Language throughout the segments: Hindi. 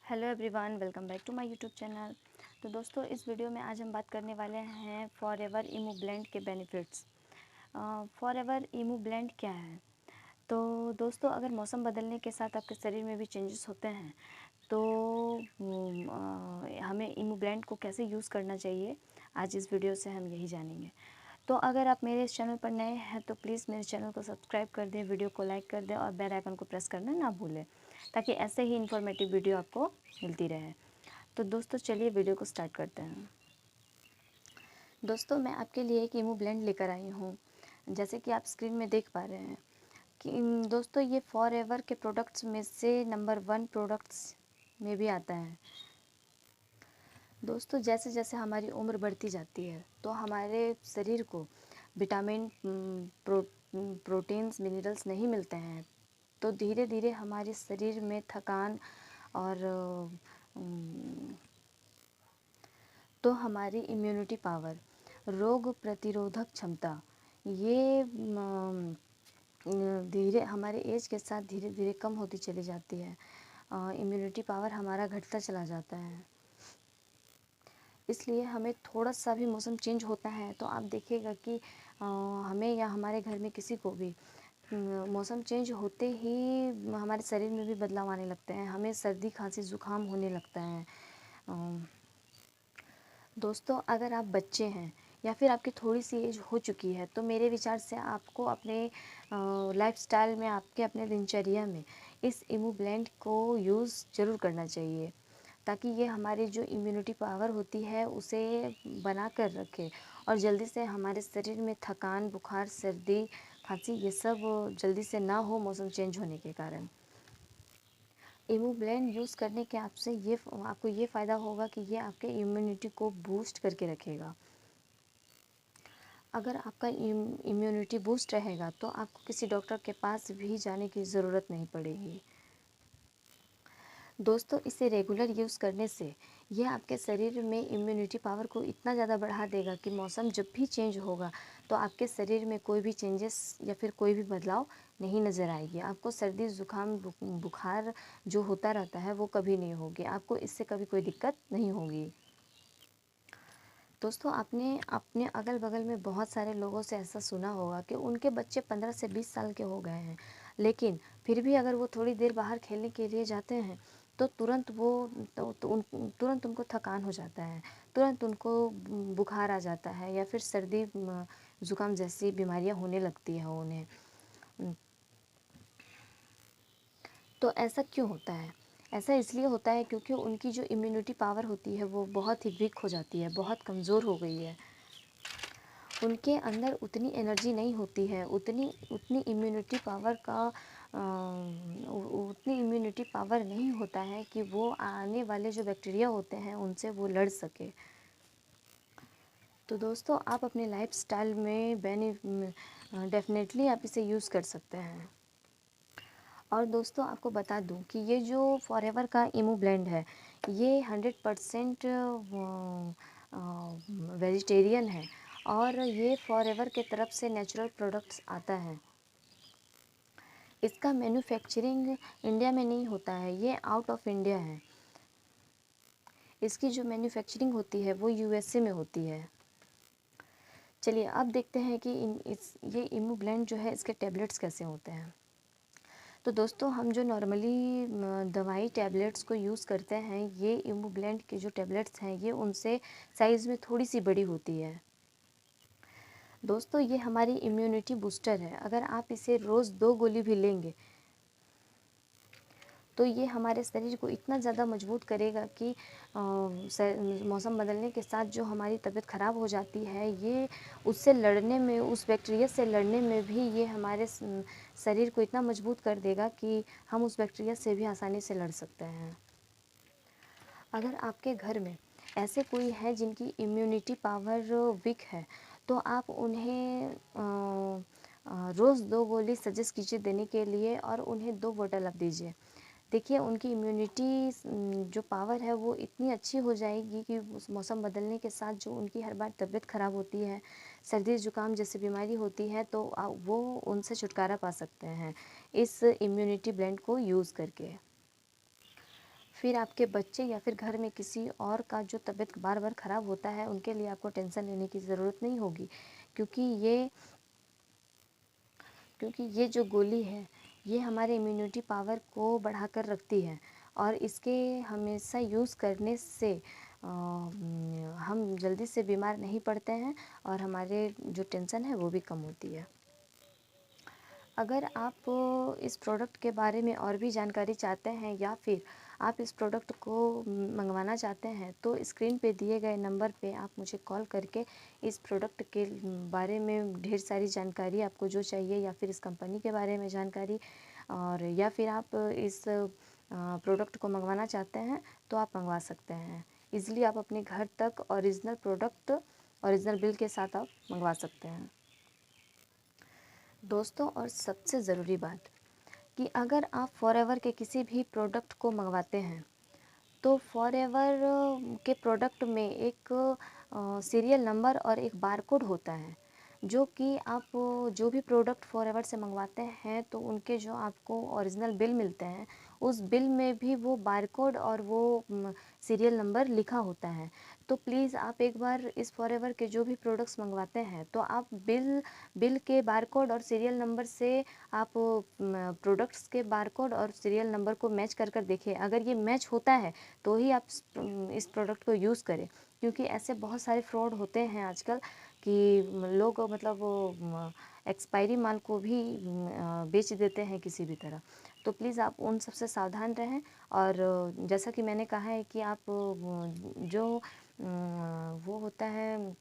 Hello everyone, welcome back to my YouTube channel. तो दोस्तों, इस वीडियो में आज हम बात करने वाले हैं फॉरएवर इमू ब्लेंड के बेनिफिट्स। फॉरएवर इमू ब्लेंड क्या है? तो दोस्तों, अगर मौसम बदलने के साथ आपके शरीर में भी चेंजेस होते हैं तो हमें इमू ब्लेंड को कैसे यूज़ करना चाहिए, आज इस वीडियो से हम यही जानेंगे। तो अगर आप मेरे इस चैनल पर नए हैं तो प्लीज़ मेरे चैनल को सब्सक्राइब कर दें, वीडियो को लाइक कर दें और बेल आइकन को प्रेस करना ना भूलें, ताकि ऐसे ही इन्फॉर्मेटिव वीडियो आपको मिलती रहे। तो दोस्तों, चलिए वीडियो को स्टार्ट करते हैं। दोस्तों, मैं आपके लिए एक इमू ब्लेंड लेकर आई हूँ, जैसे कि आप स्क्रीन में देख पा रहे हैं कि दोस्तों ये फॉरएवर के प्रोडक्ट्स में से नंबर 1 प्रोडक्ट्स में भी आता है। दोस्तों, जैसे जैसे हमारी उम्र बढ़ती जाती है तो हमारे शरीर को विटामिन, प्रोटीन्स, मिनरल्स नहीं मिलते हैं, तो धीरे धीरे हमारे शरीर में थकान और तो हमारी इम्यूनिटी पावर, रोग प्रतिरोधक क्षमता, ये धीरे हमारे एज के साथ धीरे धीरे कम होती चली जाती है। इम्यूनिटी पावर हमारा घटता चला जाता है। इसलिए हमें थोड़ा सा भी मौसम चेंज होता है तो आप देखिएगा कि हमें या हमारे घर में किसी को भी मौसम चेंज होते ही हमारे शरीर में भी बदलाव आने लगते हैं, हमें सर्दी खांसी ज़ुकाम होने लगता है। दोस्तों, अगर आप बच्चे हैं या फिर आपकी थोड़ी सी एज हो चुकी है तो मेरे विचार से आपको अपने लाइफस्टाइल में, आपके अपने दिनचर्या में इस इमू ब्लेंड को यूज़ ज़रूर करना चाहिए, ताकि ये हमारी जो इम्यूनिटी पावर होती है उसे बना कर रखे और जल्दी से हमारे शरीर में थकान, बुखार, सर्दी, खांसी ये सब जल्दी से ना हो मौसम चेंज होने के कारण। इमू ब्लेंड यूज़ करने के आपको ये फ़ायदा होगा कि ये आपके इम्यूनिटी को बूस्ट करके रखेगा। अगर आपका इम्यूनिटी बूस्ट रहेगा तो आपको किसी डॉक्टर के पास भी जाने की ज़रूरत नहीं पड़ेगी। दोस्तों, इसे रेगुलर यूज़ करने से ये आपके शरीर में इम्यूनिटी पावर को इतना ज़्यादा बढ़ा देगा कि मौसम जब भी चेंज होगा तो आपके शरीर में कोई भी चेंजेस या फिर कोई भी बदलाव नहीं नज़र आएगी। आपको सर्दी ज़ुकाम बुखार जो होता रहता है वो कभी नहीं होगी, आपको इससे कभी कोई दिक्कत नहीं होगी। दोस्तों, आपने अपने अगल बगल में बहुत सारे लोगों से ऐसा सुना होगा कि उनके बच्चे 15 से 20 साल के हो गए हैं, लेकिन फिर भी अगर वो थोड़ी देर बाहर खेलने के लिए जाते हैं तो तुरंत उनको थकान हो जाता है, तुरंत उनको बुखार आ जाता है या फिर सर्दी ज़ुकाम जैसी बीमारियां होने लगती हैं उन्हें। तो ऐसा क्यों होता है? ऐसा इसलिए होता है क्योंकि उनकी जो इम्यूनिटी पावर होती है वो बहुत ही वीक हो जाती है, बहुत कमज़ोर हो गई है। उनके अंदर उतनी एनर्जी नहीं होती है, उतनी उतनी इम्यूनिटी पावर का उतनी इम्यूनिटी पावर नहीं होता है कि वो आने वाले जो बैक्टीरिया होते हैं उनसे वो लड़ सके। तो दोस्तों, आप अपने लाइफस्टाइल में डेफिनेटली आप इसे यूज़ कर सकते हैं। और दोस्तों, आपको बता दूं कि ये जो फॉरएवर का इमू ब्लेंड है ये 100% वेजिटेरियन है और ये फॉरएवर के तरफ से नेचुरल प्रोडक्ट्स आता है। इसका मैन्युफैक्चरिंग इंडिया में नहीं होता है, ये आउट ऑफ इंडिया है। इसकी जो मैन्युफैक्चरिंग होती है वो यूएसए में होती है। चलिए अब देखते हैं कि ये इमू ब्लेंड जो है इसके टैबलेट्स कैसे होते हैं। तो दोस्तों, हम जो नॉर्मली दवाई टैबलेट्स को यूज़ करते हैं, ये इमू ब्लेंड के जो टैबलेट्स हैं ये उनसे साइज़ में थोड़ी सी बड़ी होती है। दोस्तों, ये हमारी इम्यूनिटी बूस्टर है। अगर आप इसे रोज़ 2 गोली भी लेंगे तो ये हमारे शरीर को इतना ज़्यादा मजबूत करेगा कि मौसम बदलने के साथ जो हमारी तबीयत ख़राब हो जाती है, ये उससे लड़ने में, उस बैक्टीरिया से लड़ने में भी ये हमारे शरीर को इतना मजबूत कर देगा कि हम उस बैक्टीरिया से भी आसानी से लड़ सकते हैं। अगर आपके घर में ऐसे कोई है जिनकी इम्यूनिटी पावर वीक है तो आप उन्हें रोज़ 2 गोली सजेस्ट कीजिए देने के लिए और उन्हें 2 बोतल आप दीजिए। देखिए, उनकी इम्यूनिटी जो पावर है वो इतनी अच्छी हो जाएगी कि उस मौसम बदलने के साथ जो उनकी हर बार तबीयत ख़राब होती है, सर्दी ज़ुकाम जैसी बीमारी होती है, तो वो उनसे छुटकारा पा सकते हैं इस इम्यूनिटी ब्लेंड को यूज़ करके। फिर आपके बच्चे या फिर घर में किसी और का जो तबीयत बार बार ख़राब होता है, उनके लिए आपको टेंशन लेने की ज़रूरत नहीं होगी, क्योंकि ये क्योंकि ये जो गोली है ये हमारे इम्यूनिटी पावर को बढ़ाकर रखती है, और इसके हमेशा यूज़ करने से हम जल्दी से बीमार नहीं पड़ते हैं, और हमारे जो टेंशन है वो भी कम होती है। अगर आप इस प्रोडक्ट के बारे में और भी जानकारी चाहते हैं, या फिर आप इस प्रोडक्ट को मंगवाना चाहते हैं, तो स्क्रीन पे दिए गए नंबर पे आप मुझे कॉल करके इस प्रोडक्ट के बारे में ढेर सारी जानकारी आपको जो चाहिए, या फिर इस कंपनी के बारे में जानकारी, और या फिर आप इस प्रोडक्ट को मंगवाना चाहते हैं तो आप मंगवा सकते हैं। ईज़िली आप अपने घर तक ओरिजिनल प्रोडक्ट ओरिजिनल बिल के साथ आप मंगवा सकते हैं। दोस्तों, और सबसे ज़रूरी बात कि अगर आप फॉरएवर के किसी भी प्रोडक्ट को मंगवाते हैं, तो फॉरएवर के प्रोडक्ट में एक सीरियल नंबर और एक बारकोड होता है, जो कि आप जो भी प्रोडक्ट फॉरएवर से मंगवाते हैं तो उनके जो आपको ओरिजिनल बिल मिलते हैं, उस बिल में भी वो बारकोड और वो सीरियल नंबर लिखा होता है। तो प्लीज़ आप एक बार इस फॉरएवर के जो भी प्रोडक्ट्स मंगवाते हैं, तो आप बिल के बारकोड और सीरियल नंबर से आप प्रोडक्ट्स के बारकोड और सीरियल नंबर को मैच कर कर देखिए। अगर ये मैच होता है तो ही आप इस प्रोडक्ट को यूज़ करें, क्योंकि ऐसे बहुत सारे फ्रॉड होते हैं आजकल कि लोग मतलब वो एक्सपायरी माल को भी बेच देते हैं किसी भी तरह। तो प्लीज़ आप उन सब से सावधान रहें, और जैसा कि मैंने कहा है कि आप जो वो होता है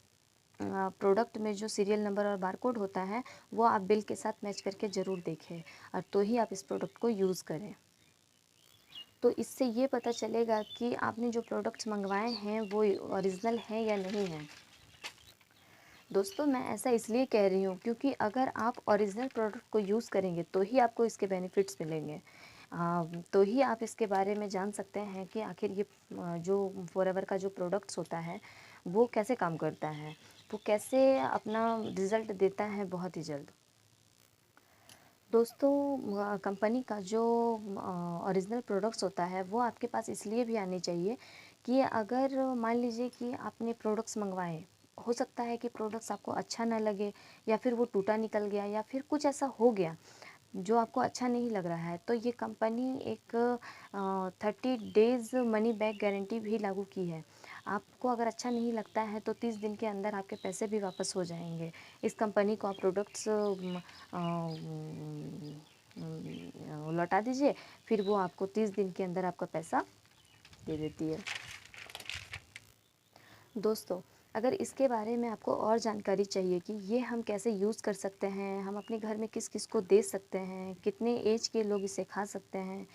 प्रोडक्ट में जो सीरियल नंबर और बारकोड होता है, वो आप बिल के साथ मैच करके ज़रूर देखें, और तो ही आप इस प्रोडक्ट को यूज़ करें। तो इससे ये पता चलेगा कि आपने जो प्रोडक्ट्स मंगवाए हैं वो ओरिजिनल हैं या नहीं हैं। दोस्तों, मैं ऐसा इसलिए कह रही हूँ क्योंकि अगर आप ओरिजिनल प्रोडक्ट को यूज़ करेंगे तो ही आपको इसके बेनिफिट्स मिलेंगे। तो ही आप इसके बारे में जान सकते हैं कि आखिर ये जो फॉरएवर का जो प्रोडक्ट्स होता है वो कैसे काम करता है, वो कैसे अपना रिज़ल्ट देता है बहुत ही जल्द। दोस्तों, कंपनी का जो ओरिजिनल प्रोडक्ट्स होता है वो आपके पास इसलिए भी आने चाहिए कि अगर मान लीजिए कि आपने प्रोडक्ट्स मंगवाए, हो सकता है कि प्रोडक्ट्स आपको अच्छा ना लगे, या फिर वो टूटा निकल गया, या फिर कुछ ऐसा हो गया जो आपको अच्छा नहीं लग रहा है, तो ये कंपनी एक 30 डेज़ मनी बैक गारंटी भी लागू की है। आपको अगर अच्छा नहीं लगता है तो 30 दिन के अंदर आपके पैसे भी वापस हो जाएंगे। इस कंपनी को आप प्रोडक्ट्स लौटा दीजिए, फिर वो आपको 30 दिन के अंदर आपका पैसा दे देती है। दोस्तों, अगर इसके बारे में आपको और जानकारी चाहिए कि ये हम कैसे यूज़ कर सकते हैं, हम अपने घर में किस किस को दे सकते हैं, कितने एज के लोग इसे खा सकते हैं,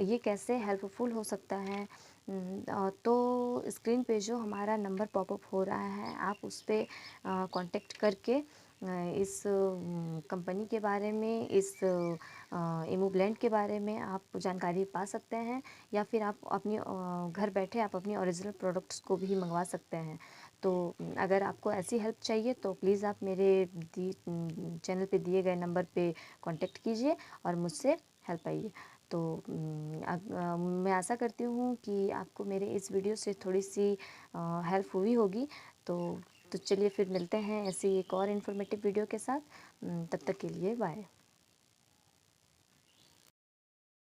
ये कैसे हेल्पफुल हो सकता है, तो स्क्रीन पे जो हमारा नंबर पॉपअप हो रहा है, आप उस पर कांटेक्ट करके इस कंपनी के बारे में, इस इमोब्लेंड के बारे में आप जानकारी पा सकते हैं, या फिर आप अपनी घर बैठे आप अपनी ओरिजिनल प्रोडक्ट्स को भी मंगवा सकते हैं। तो अगर आपको ऐसी हेल्प चाहिए तो प्लीज़ आप मेरे चैनल पे दिए गए नंबर पे कांटेक्ट कीजिए और मुझसे हेल्प पाइए। तो मैं आशा करती हूँ कि आपको मेरे इस वीडियो से थोड़ी सी हेल्प हुई होगी। तो चलिए फिर मिलते हैं ऐसी एक और इन्फॉर्मेटिव वीडियो के साथ। तब तक के लिए बाय।